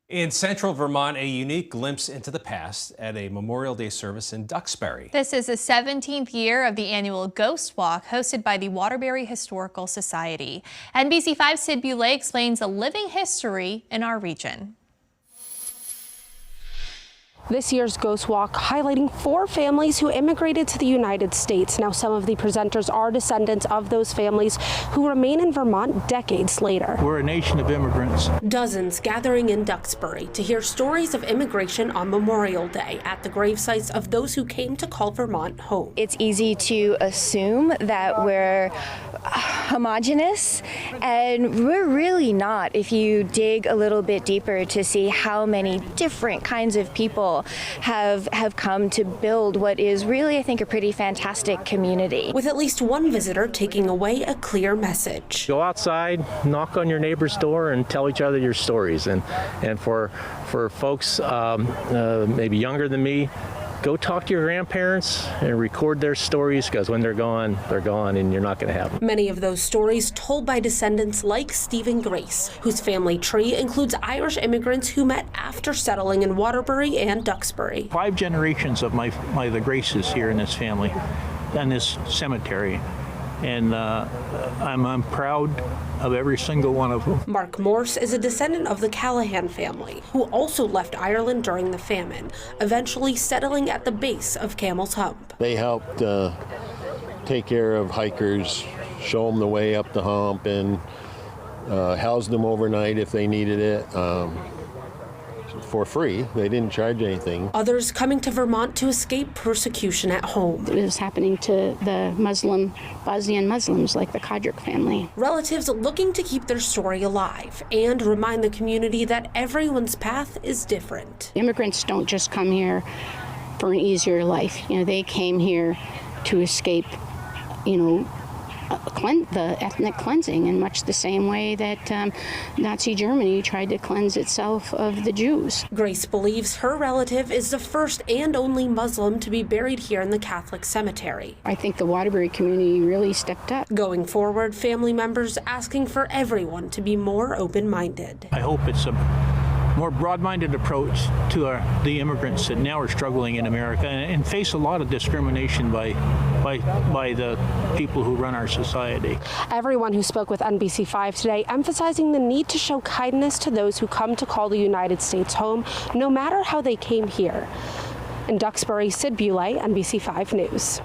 In central Vermont, a unique glimpse into the past at a Memorial Day service in Duxbury. This is the 17th year of the annual Ghost Walk hosted by the Waterbury Historical Society. NBC5's Sid Bulay explains a living history in our region. This year's Ghost Walk highlighting 4 families who immigrated to the United States. Now, some of the presenters are descendants of those families who remain in Vermont decades later. We're a nation of immigrants. Dozens gathering in Duxbury to hear stories of immigration on Memorial Day at the gravesites of those who came to call Vermont home. It's easy to assume that we're homogenous, and we're really not if you dig a little bit deeper to see how many different kinds of people have come to build what is really, I think, a pretty fantastic community. With at least one visitor taking away a clear message. Go outside, knock on your neighbor's door, and tell each other your stories. And for folks maybe younger than me, go talk to your grandparents and record their stories, because when they're gone, and you're not going to have them. Many of those stories told by descendants like Stephen Grace, whose family tree includes Irish immigrants who met after settling in Waterbury and Duxbury. 5 generations of the Graces here in this family and this cemetery. And I'm proud of every single one of them. Mark Morse is a descendant of the Callahan family, who also left Ireland during the famine, eventually settling at the base of Camel's Hump. They helped take care of hikers, show them the way up the hump, and house them overnight if they needed it. For free. They didn't charge anything. Others coming to Vermont to escape persecution at home. It was happening to the Bosnian Muslims like the Kodrick family. Relatives looking to keep their story alive and remind the community that everyone's path is different. Immigrants don't just come here for an easier life. They came here to escape, the ethnic cleansing in much the same way that Nazi Germany tried to cleanse itself of the Jews. Grace believes her relative is the first and only Muslim to be buried here in the Catholic cemetery. I think the Waterbury community really stepped up. Going forward, family members asking for everyone to be more open-minded. I hope it's a more broad-minded approach to the immigrants that now are struggling in America and face a lot of discrimination by the people who run our society. Everyone who spoke with NBC5 today emphasizing the need to show kindness to those who come to call the United States home, no matter how they came here. In Duxbury, Sid Bulay, NBC5 News.